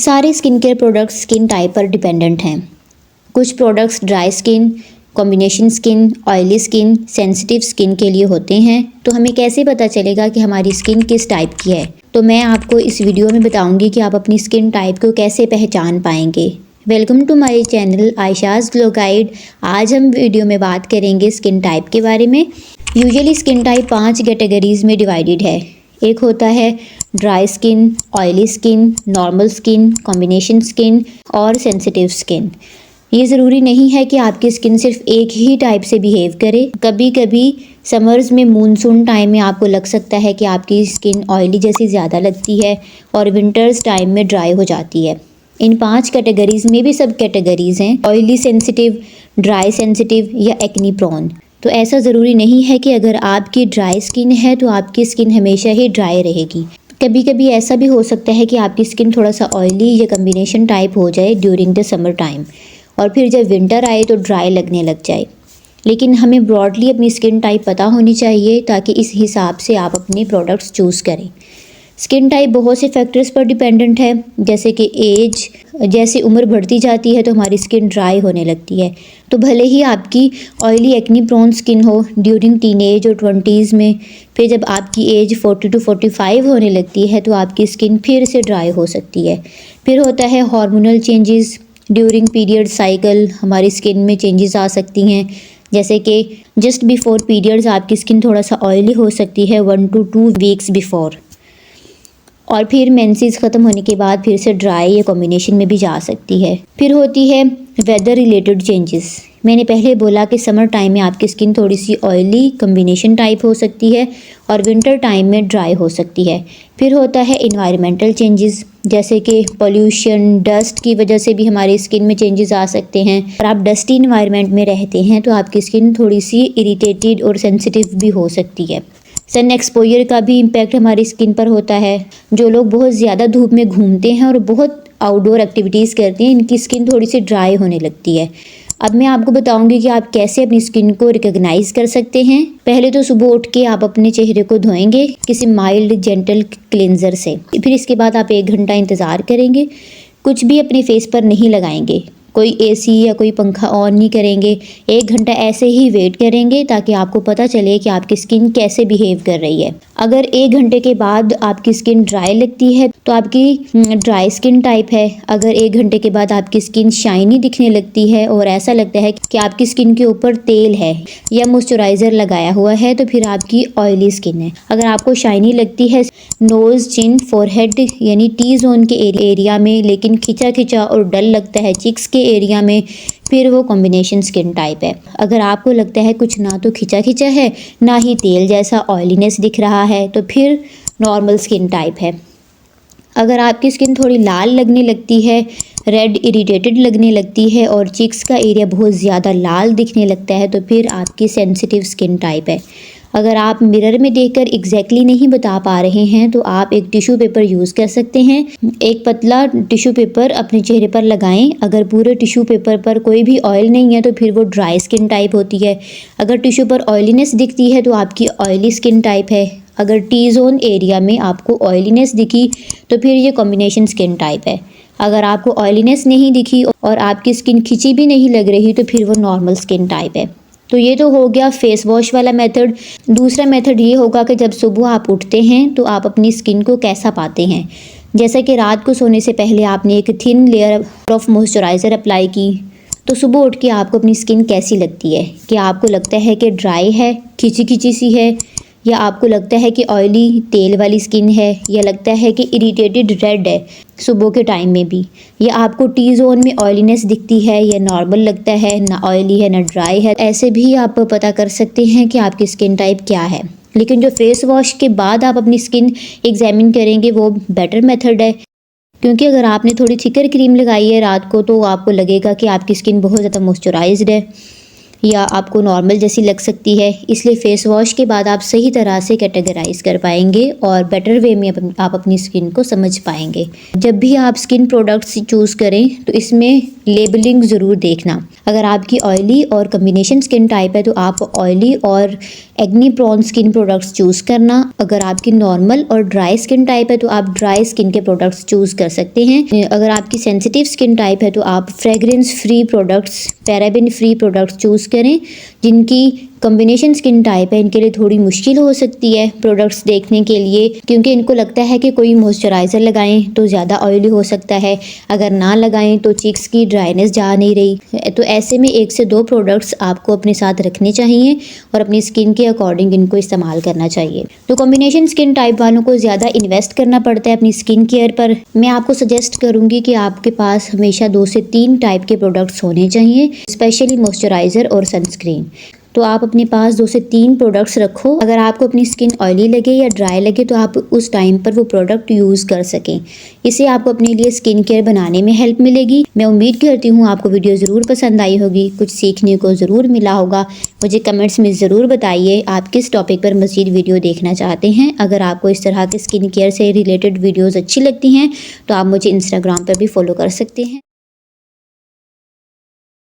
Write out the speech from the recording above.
सारे skin care products skin type पर dependent हैं। कुछ products dry skin, combination skin, oily skin, sensitive skin के लिए होते हैं। तो हमें कैसे पता चलेगा कि हमारी स्किन किस टाइप की है? तो मैं आपको इस वीडियो में बताऊंगी कि आप अपनी स्किन टाइप को कैसे पहचान पाएंगे। Welcome to my channel Ayesha's glow guide. आज हम वीडियो में बात करेंगे स्किन टाइप के बारे में। यूजुअली स्किन टाइप 5 कैटेगरीज में डिवाइडेड है। एक होता है dry skin, oily skin, normal skin, combination skin और सेंसिटिव स्किन। ये ज़रूरी नहीं है कि आपकी स्किन सिर्फ एक ही टाइप से बिहेव करे। कभी कभी समर्स में मूनसून टाइम में आपको लग सकता है कि आपकी स्किन ऑयली जैसी ज़्यादा लगती है और विंटर्स टाइम में ड्राई हो जाती है। इन 5 कैटेगरीज में भी सब कैटेगरीज हैं, ऑयली सेंसिटिव, ड्राई सेंसिटिव या एक्नी प्रोन। तो ऐसा ज़रूरी नहीं है कि अगर आपकी ड्राई स्किन है तो आपकी स्किन हमेशा ही ड्राई रहेगी। कभी कभी ऐसा भी हो सकता है कि आपकी स्किन थोड़ा सा ऑयली या कम्बिनेशन टाइप हो जाए ड्यूरिंग द समर टाइम और फिर जब विंटर आए तो ड्राई लगने लग जाए। लेकिन हमें ब्रॉडली अपनी स्किन टाइप पता होनी चाहिए ताकि इस हिसाब से आप अपने प्रोडक्ट्स चूज़ करें। स्किन टाइप बहुत से फैक्टर्स पर डिपेंडेंट है, जैसे कि एज। जैसे उम्र बढ़ती जाती है तो हमारी स्किन ड्राई होने लगती है। तो भले ही आपकी ऑयली एक्नी प्रोन स्किन हो ड्यूरिंग टीनेज और 20s में, फिर जब आपकी एज 40 to 45 होने लगती है तो आपकी स्किन फिर से ड्राई हो सकती है। फिर होता है hormonal changes. During period cycle हमारी स्किन में चेंजेस आ सकती हैं, जैसे कि जस्ट बिफोर पीरियड्स आपकी स्किन थोड़ा सा ऑयली हो सकती है 1 to 2 वीक्स बिफोर, और फिर मेंसेस ख़त्म होने के बाद फिर से ड्राई या कॉम्बिनेशन में भी जा सकती है। फिर होती है वेदर रिलेटेड चेंजेस। मैंने पहले बोला कि समर टाइम में आपकी स्किन थोड़ी सी ऑयली कॉम्बिनेशन टाइप हो सकती है और विंटर टाइम में ड्राई हो सकती है। फिर होता है इन्वायरमेंटल चेंजेस, जैसे कि पोल्यूशन, डस्ट की वजह से भी हमारी स्किन में चेंजेस आ सकते हैं। अगर आप डस्टी इन्वायरमेंट में रहते हैं तो आपकी स्किन थोड़ी सी इरिटेटेड और सेंसिटिव भी हो सकती है। सन एक्सपोजर का भी इम्पैक्ट हमारी स्किन पर होता है। जो लोग बहुत ज़्यादा धूप में घूमते हैं और बहुत आउटडोर एक्टिविटीज़ करते हैं, इनकी स्किन थोड़ी सी ड्राई होने लगती है। अब मैं आपको बताऊंगी कि आप कैसे अपनी स्किन को रिकॉग्नाइज कर सकते हैं। पहले तो सुबह उठ के आप अपने चेहरे को धोएंगे किसी माइल्ड जेंटल क्लेंजर से। फिर इसके बाद आप 1 घंटा इंतज़ार करेंगे, कुछ भी अपने फेस पर नहीं लगाएंगे, कोई एसी या कोई पंखा ऑन नहीं करेंगे। 1 घंटा ऐसे ही वेट करेंगे ताकि आपको पता चले कि आपकी स्किन कैसे बिहेव कर रही है। अगर 1 घंटे के बाद आपकी स्किन ड्राई लगती है तो आपकी ड्राई स्किन टाइप है। अगर 1 घंटे के बाद आपकी स्किन शाइनी दिखने लगती है और ऐसा लगता है कि आपकी स्किन के ऊपर तेल है या मॉइस्चराइज़र लगाया हुआ है तो फिर आपकी ऑयली स्किन है। अगर आपको शाइनी लगती है नोज़, चिन, फोरहेड यानी टी जोन के एरिया में, लेकिन खिंचा खिंचा और डल लगता है चिक्स के एरिया में, फिर वो कॉम्बिनेशन स्किन टाइप है। अगर आपको लगता है कुछ ना तो खिंचा खिंचा है ना ही तेल जैसा ऑयलीनेस दिख रहा है तो फिर नॉर्मल स्किन टाइप है। अगर आपकी स्किन थोड़ी लाल लगने लगती है, रेड इरिटेटेड लगने लगती है और चिक्स का एरिया बहुत ज़्यादा लाल दिखने लगता है तो फिर आपकी सेंसिटिव स्किन टाइप है। अगर आप मिरर में देखकर एग्जैक्टली नहीं बता पा रहे हैं तो आप एक टिश्यू पेपर यूज़ कर सकते हैं। एक पतला टिश्यू पेपर अपने चेहरे पर लगाएं। अगर पूरे टिश्यू पेपर पर कोई भी ऑयल नहीं है तो फिर वो ड्राई स्किन टाइप होती है। अगर टिश्यू पर ऑयलीनेस दिखती है तो आपकी ऑयली स्किन टाइप है। अगर टी जोन एरिया में आपको ऑयलीनेस दिखी तो फिर ये कॉम्बिनेशन स्किन टाइप है। अगर आपको ऑयलीनेस नहीं दिखी और आपकी स्किन खिंची भी नहीं लग रही तो फिर वो नॉर्मल स्किन टाइप है। तो ये तो हो गया फेस वॉश वाला मेथड। दूसरा मेथड ये होगा कि जब सुबह आप उठते हैं तो आप अपनी स्किन को कैसा पाते हैं। जैसे कि रात को सोने से पहले आपने एक thin layer of moisturiser apply की तो सुबह उठ के आपको अपनी स्किन कैसी लगती है? क्या आपको लगता है कि ड्राई है, खिंची खिंची सी है, या आपको लगता है कि ऑयली तेल वाली स्किन है, या लगता है कि इरिटेटेड रेड है सुबह के टाइम में भी, या आपको टी जोन में ऑयलीनेस दिखती है या नॉर्मल लगता है, ना ऑयली है ना ड्राई है। ऐसे भी आप पता कर सकते हैं कि आपकी स्किन टाइप क्या है। लेकिन जो फेस वॉश के बाद आप अपनी स्किन एग्जामिन करेंगे वो बेटर मेथड है, क्योंकि अगर आपने थोड़ी थिकर क्रीम लगाई है रात को तो आपको लगेगा कि आपकी स्किन बहुत ज़्यादा मॉइस्चराइज्ड है या आपको नॉर्मल जैसी लग सकती है। इसलिए फेस वॉश के बाद आप सही तरह से कैटेगराइज कर पाएंगे और बेटर वे में आप अपनी स्किन को समझ पाएंगे। जब भी आप स्किन प्रोडक्ट्स चूज़ करें तो इसमें लेबलिंग ज़रूर देखना। अगर आपकी ऑयली और कम्बिनेशन स्किन टाइप है तो आप ऑयली और acne prone skin products choose करना। अगर आपकी नॉर्मल और ड्राई स्किन टाइप है तो आप ड्राई स्किन के प्रोडक्ट्स चूज़ कर सकते हैं। अगर आपकी सेंसिटिव स्किन टाइप है तो आप fragrance free products, paraben free products choose करें। जिनकी कॉम्बिनेशन स्किन टाइप है इनके लिए थोड़ी मुश्किल हो सकती है प्रोडक्ट्स देखने के लिए, क्योंकि इनको लगता है कि कोई मॉइस्चराइज़र लगाएं तो ज़्यादा ऑयली हो सकता है, अगर ना लगाएं तो चीक्स की ड्राइनेस जा नहीं रही। तो ऐसे में 1 से 2 प्रोडक्ट्स आपको अपने साथ रखने चाहिए और अपनी स्किन के अकॉर्डिंग इनको इस्तेमाल करना चाहिए। तो कॉम्बिनेशन स्किन टाइप वालों को ज़्यादा इन्वेस्ट करना पड़ता है अपनी स्किन केयर पर। मैं आपको सजेस्ट करूँगी कि आपके पास हमेशा 2 से 3 टाइप के प्रोडक्ट्स होने चाहिए, स्पेशली मॉइस्चराइज़र और सनस्क्रीन। तो आप अपने पास 2 से 3 प्रोडक्ट्स रखो। अगर आपको अपनी स्किन ऑयली लगे या ड्राई लगे तो आप उस टाइम पर वो प्रोडक्ट यूज़ कर सकें। इससे आपको अपने लिए स्किन केयर बनाने में हेल्प मिलेगी। मैं उम्मीद करती हूँ आपको वीडियो ज़रूर पसंद आई होगी, कुछ सीखने को ज़रूर मिला होगा। मुझे कमेंट्स में ज़रूर बताइए आप किस टॉपिक पर मज़ीद वीडियो देखना चाहते हैं। अगर आपको इस तरह के स्किन केयर से रिलेटेड वीडियोज़ अच्छी लगती हैं तो आप मुझे इंस्टाग्राम पर भी फॉलो कर सकते हैं।